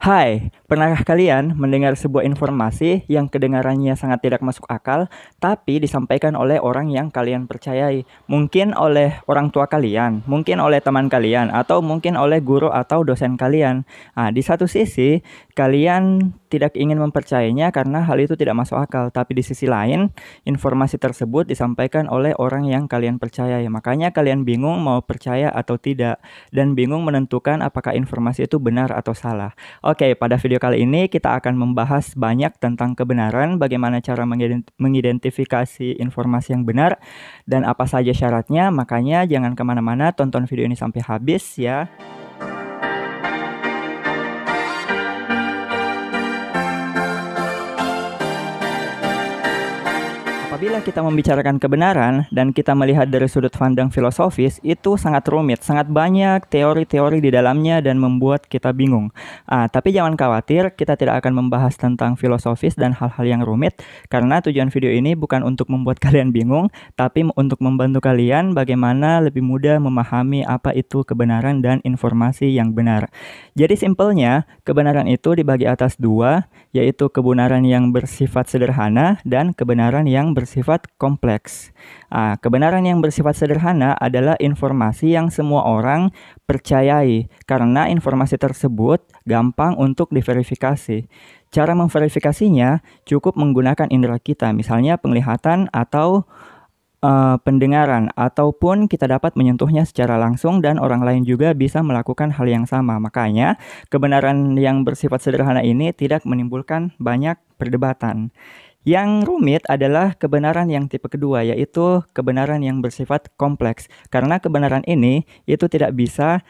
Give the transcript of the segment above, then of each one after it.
Hai, pernahkah kalian mendengar sebuah informasi yang kedengarannya sangat tidak masuk akal, tapi disampaikan oleh orang yang kalian percayai? Mungkin oleh orang tua kalian, mungkin oleh teman kalian, atau mungkin oleh guru atau dosen kalian. Nah, di satu sisi, kalian tidak ingin mempercayainya karena hal itu tidak masuk akal, tapi di sisi lain, informasi tersebut disampaikan oleh orang yang kalian percayai. Makanya kalian bingung mau percaya atau tidak, dan bingung menentukan apakah informasi itu benar atau salah. Oke, pada video kali ini kita akan membahas banyak tentang kebenaran, bagaimana cara mengidentifikasi informasi yang benar, dan apa saja syaratnya. Makanya jangan kemana-mana, tonton video ini sampai habis ya. Apabila kita membicarakan kebenaran dan kita melihat dari sudut pandang filosofis, itu sangat rumit, sangat banyak teori-teori di dalamnya dan membuat kita bingung. Tapi jangan khawatir, kita tidak akan membahas tentang filosofis dan hal-hal yang rumit, karena tujuan video ini bukan untuk membuat kalian bingung, tapi untuk membantu kalian bagaimana lebih mudah memahami apa itu kebenaran dan informasi yang benar. Jadi simpelnya, kebenaran itu dibagi atas dua, yaitu kebenaran yang bersifat sederhana dan kebenaran yang bersifat kompleks. Kebenaran yang bersifat sederhana adalah informasi yang semua orang percayai karena informasi tersebut gampang untuk diverifikasi. Cara memverifikasinya cukup menggunakan indera kita, misalnya penglihatan atau pendengaran, ataupun kita dapat menyentuhnya secara langsung dan orang lain juga bisa melakukan hal yang sama. Makanya kebenaran yang bersifat sederhana ini tidak menimbulkan banyak perdebatan. Yang rumit adalah kebenaran yang tipe kedua, yaitu kebenaran yang bersifat kompleks. Karena kebenaran ini itu tidak bisa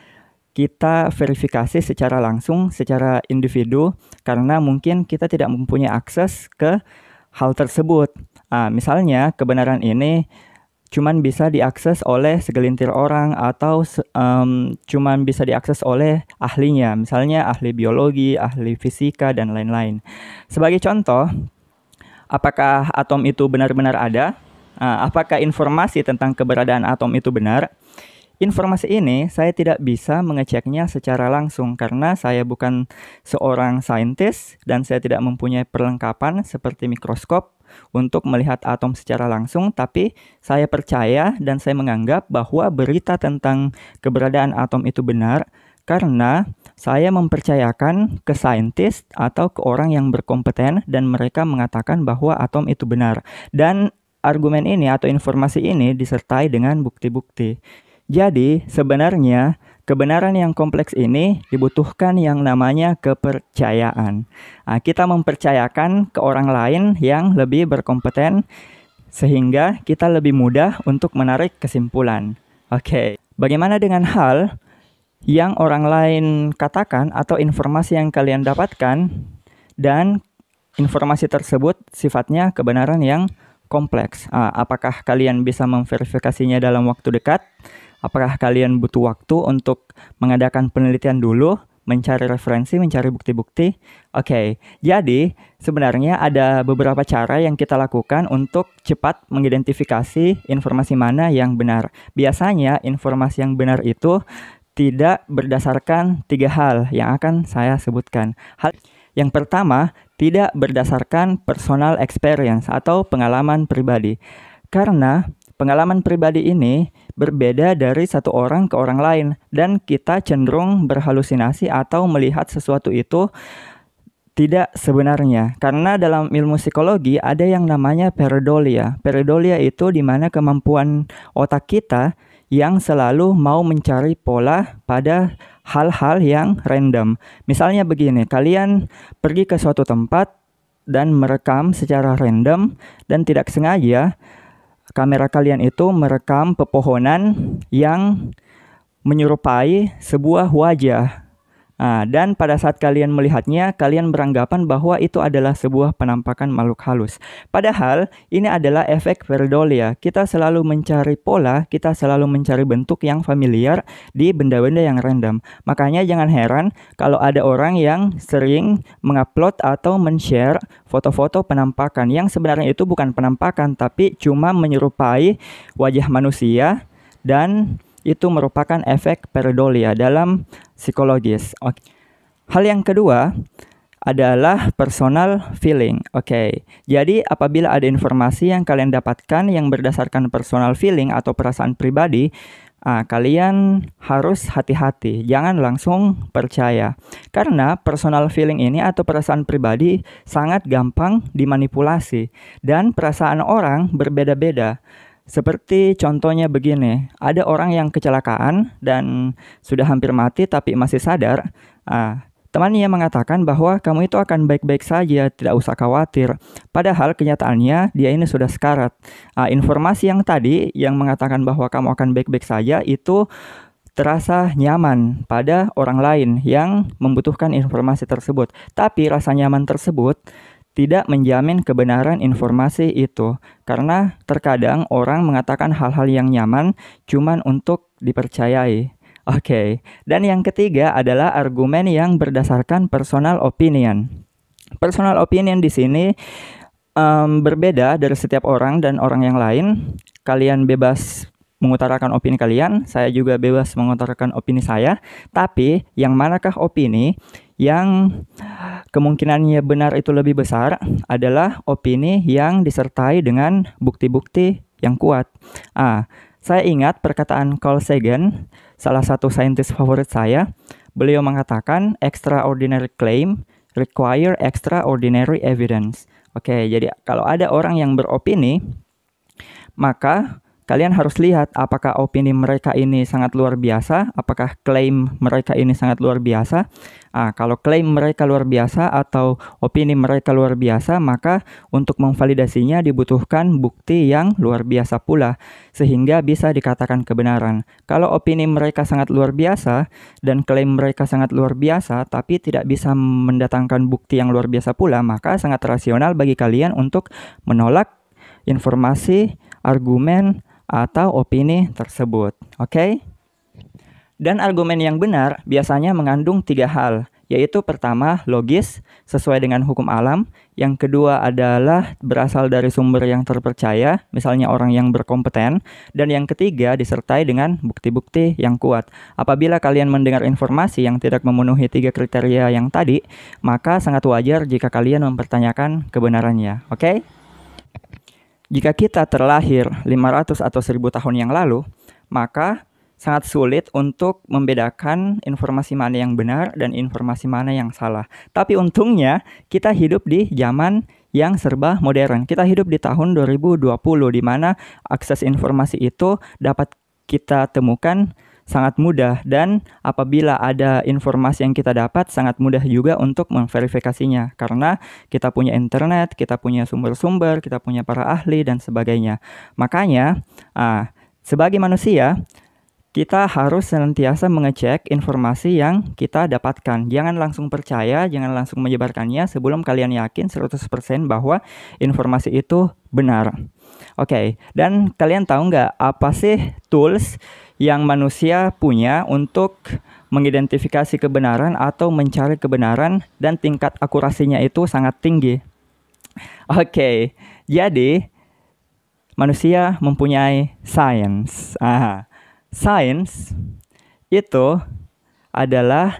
kita verifikasi secara langsung, secara individu, karena mungkin kita tidak mempunyai akses ke hal tersebut. Misalnya kebenaran ini cuman bisa diakses oleh segelintir orang atau cuman bisa diakses oleh ahlinya, misalnya ahli biologi, ahli fisika, dan lain-lain. Sebagai contoh, apakah atom itu benar-benar ada? Apakah informasi tentang keberadaan atom itu benar? Informasi ini saya tidak bisa mengeceknya secara langsung karena saya bukan seorang saintis dan saya tidak mempunyai perlengkapan seperti mikroskop untuk melihat atom secara langsung, tapi saya percaya dan saya menganggap bahwa berita tentang keberadaan atom itu benar karena saya mempercayakan ke saintis atau ke orang yang berkompeten dan mereka mengatakan bahwa atom itu benar. Dan argumen ini atau informasi ini disertai dengan bukti-bukti. Jadi, sebenarnya kebenaran yang kompleks ini dibutuhkan yang namanya kepercayaan. Kita mempercayakan ke orang lain yang lebih berkompeten sehingga kita lebih mudah untuk menarik kesimpulan. Oke, bagaimana dengan hal yang orang lain katakan atau informasi yang kalian dapatkan dan informasi tersebut sifatnya kebenaran yang kompleks? Apakah kalian bisa memverifikasinya dalam waktu dekat? Apakah kalian butuh waktu untuk mengadakan penelitian dulu, mencari referensi, mencari bukti-bukti? Oke, jadi sebenarnya ada beberapa cara yang kita lakukan untuk cepat mengidentifikasi informasi mana yang benar. Biasanya informasi yang benar itu tidak berdasarkan 3 hal yang akan saya sebutkan. Yang pertama, tidak berdasarkan personal experience atau pengalaman pribadi. Karena pengalaman pribadi ini berbeda dari satu orang ke orang lain dan kita cenderung berhalusinasi atau melihat sesuatu itu tidak sebenarnya. Karena dalam ilmu psikologi ada yang namanya pareidolia. Pareidolia itu di mana kemampuan otak kita yang selalu mau mencari pola pada hal-hal yang random. Misalnya begini, kalian pergi ke suatu tempat dan merekam secara random dan tidak sengaja kamera kalian itu merekam pepohonan yang menyerupai sebuah wajah. Dan pada saat kalian melihatnya, kalian beranggapan bahwa itu adalah sebuah penampakan makhluk halus. Padahal ini adalah efek pareidolia. Kita selalu mencari pola, kita selalu mencari bentuk yang familiar di benda-benda yang random. Makanya jangan heran kalau ada orang yang sering mengupload atau men-share foto-foto penampakan yang sebenarnya itu bukan penampakan, tapi cuma menyerupai wajah manusia dan itu merupakan efek pareidolia dalam psikologis. Hal yang kedua adalah personal feeling. Oke, jadi apabila ada informasi yang kalian dapatkan yang berdasarkan personal feeling atau perasaan pribadi, kalian harus hati-hati, jangan langsung percaya. Karena personal feeling ini atau perasaan pribadi sangat gampang dimanipulasi dan perasaan orang berbeda-beda. Seperti contohnya begini, ada orang yang kecelakaan dan sudah hampir mati tapi masih sadar. Temannya mengatakan bahwa kamu itu akan baik-baik saja, tidak usah khawatir. Padahal kenyataannya dia ini sudah sekarat. Informasi yang tadi yang mengatakan bahwa kamu akan baik-baik saja itu terasa nyaman pada orang lain yang membutuhkan informasi tersebut. Tapi rasa nyaman tersebut tidak menjamin kebenaran informasi itu. Karena terkadang orang mengatakan hal-hal yang nyaman cuman untuk dipercayai. Oke, dan yang ketiga adalah argumen yang berdasarkan personal opinion. Personal opinion di sini berbeda dari setiap orang dan orang yang lain. Kalian bebas mengutarakan opini kalian, saya juga bebas mengutarakan opini saya. Tapi yang manakah opini yang kemungkinannya benar itu lebih besar adalah opini yang disertai dengan bukti-bukti yang kuat. Saya ingat perkataan Carl Sagan, salah satu saintis favorit saya. Beliau mengatakan, extraordinary claim require extraordinary evidence. Oke, jadi kalau ada orang yang beropini, maka kalian harus lihat apakah opini mereka ini sangat luar biasa, apakah klaim mereka ini sangat luar biasa. Kalau klaim mereka luar biasa atau opini mereka luar biasa, maka untuk memvalidasinya dibutuhkan bukti yang luar biasa pula, sehingga bisa dikatakan kebenaran. Kalau opini mereka sangat luar biasa dan klaim mereka sangat luar biasa, tapi tidak bisa mendatangkan bukti yang luar biasa pula, maka sangat rasional bagi kalian untuk menolak informasi, argumen, atau opini tersebut. Oke? Dan argumen yang benar biasanya mengandung 3 hal, yaitu pertama, logis, sesuai dengan hukum alam. Yang kedua adalah berasal dari sumber yang terpercaya, misalnya orang yang berkompeten. Dan yang ketiga, disertai dengan bukti-bukti yang kuat. Apabila kalian mendengar informasi yang tidak memenuhi 3 kriteria yang tadi, maka sangat wajar jika kalian mempertanyakan kebenarannya. Oke? Jika kita terlahir 500 atau 1000 tahun yang lalu, maka sangat sulit untuk membedakan informasi mana yang benar dan informasi mana yang salah. Tapi untungnya kita hidup di zaman yang serba modern. Kita hidup di tahun 2020 di mana akses informasi itu dapat kita temukan sangat mudah, dan apabila ada informasi yang kita dapat sangat mudah juga untuk memverifikasinya karena kita punya internet, kita punya sumber-sumber, kita punya para ahli dan sebagainya. Makanya sebagai manusia kita harus senantiasa mengecek informasi yang kita dapatkan. Jangan langsung percaya, jangan langsung menyebarkannya sebelum kalian yakin 100% bahwa informasi itu benar. Oke, dan kalian tahu nggak apa sih tools yang manusia punya untuk mengidentifikasi kebenaran atau mencari kebenaran dan tingkat akurasinya itu sangat tinggi? Oke, jadi manusia mempunyai science. Science itu adalah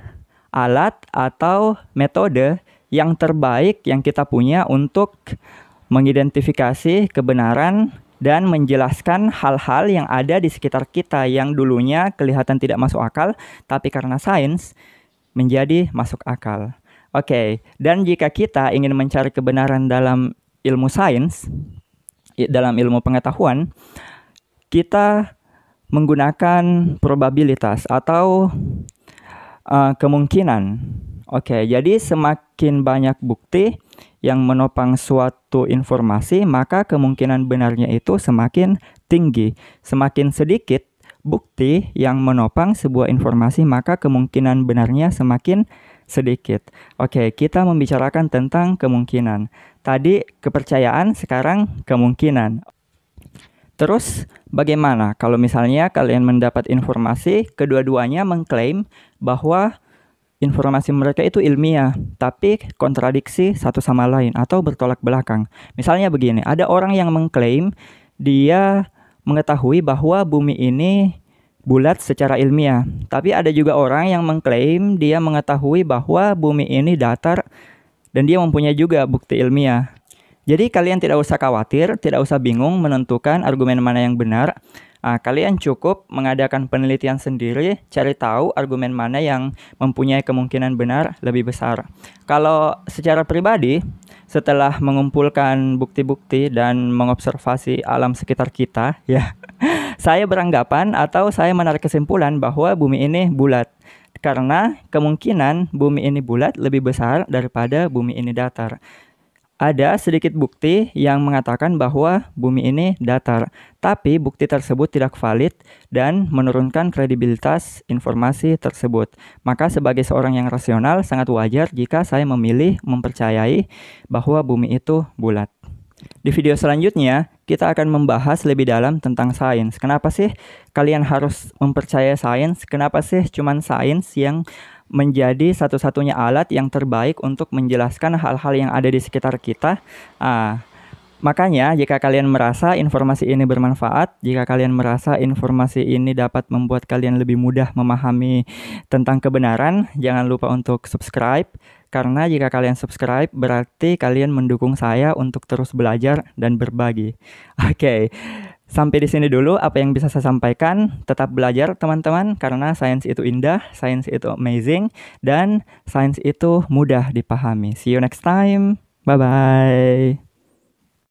alat atau metode yang terbaik yang kita punya untuk mengidentifikasi kebenaran dan menjelaskan hal-hal yang ada di sekitar kita yang dulunya kelihatan tidak masuk akal, tapi karena sains menjadi masuk akal. Oke, dan jika kita ingin mencari kebenaran dalam ilmu sains, dalam ilmu pengetahuan, kita menggunakan probabilitas atau kemungkinan. Oke, jadi semakin banyak bukti yang menopang suatu informasi, maka kemungkinan benarnya itu semakin tinggi. Semakin sedikit bukti yang menopang sebuah informasi, maka kemungkinan benarnya semakin sedikit. Oke, kita membicarakan tentang kemungkinan. Tadi kepercayaan, sekarang kemungkinan. Terus bagaimana kalau misalnya kalian mendapat informasi, kedua-duanya mengklaim bahwa informasi mereka itu ilmiah, tapi kontradiksi satu sama lain atau bertolak belakang. Misalnya begini, ada orang yang mengklaim dia mengetahui bahwa bumi ini bulat secara ilmiah. Tapi ada juga orang yang mengklaim dia mengetahui bahwa bumi ini datar dan dia mempunyai juga bukti ilmiah. Jadi kalian tidak usah khawatir, tidak usah bingung menentukan argumen mana yang benar. Kalian cukup mengadakan penelitian sendiri, cari tahu argumen mana yang mempunyai kemungkinan benar lebih besar. Kalau secara pribadi, setelah mengumpulkan bukti-bukti dan mengobservasi alam sekitar kita, ya, saya beranggapan atau saya menarik kesimpulan bahwa bumi ini bulat. Karena kemungkinan bumi ini bulat lebih besar daripada bumi ini datar. Ada sedikit bukti yang mengatakan bahwa bumi ini datar, tapi bukti tersebut tidak valid dan menurunkan kredibilitas informasi tersebut. Maka sebagai seorang yang rasional, sangat wajar jika saya memilih mempercayai bahwa bumi itu bulat. Di video selanjutnya, kita akan membahas lebih dalam tentang sains. Kenapa sih kalian harus mempercayai sains? Kenapa sih cuman sains yang menjadi satu-satunya alat yang terbaik untuk menjelaskan hal-hal yang ada di sekitar kita? Makanya, jika kalian merasa informasi ini bermanfaat, jika kalian merasa informasi ini dapat membuat kalian lebih mudah memahami tentang kebenaran, jangan lupa untuk subscribe. Karena jika kalian subscribe, berarti kalian mendukung saya untuk terus belajar dan berbagi. Oke, sampai di sini dulu apa yang bisa saya sampaikan. Tetap belajar teman-teman, karena sains itu indah, sains itu amazing, dan sains itu mudah dipahami. See you next time. Bye-bye.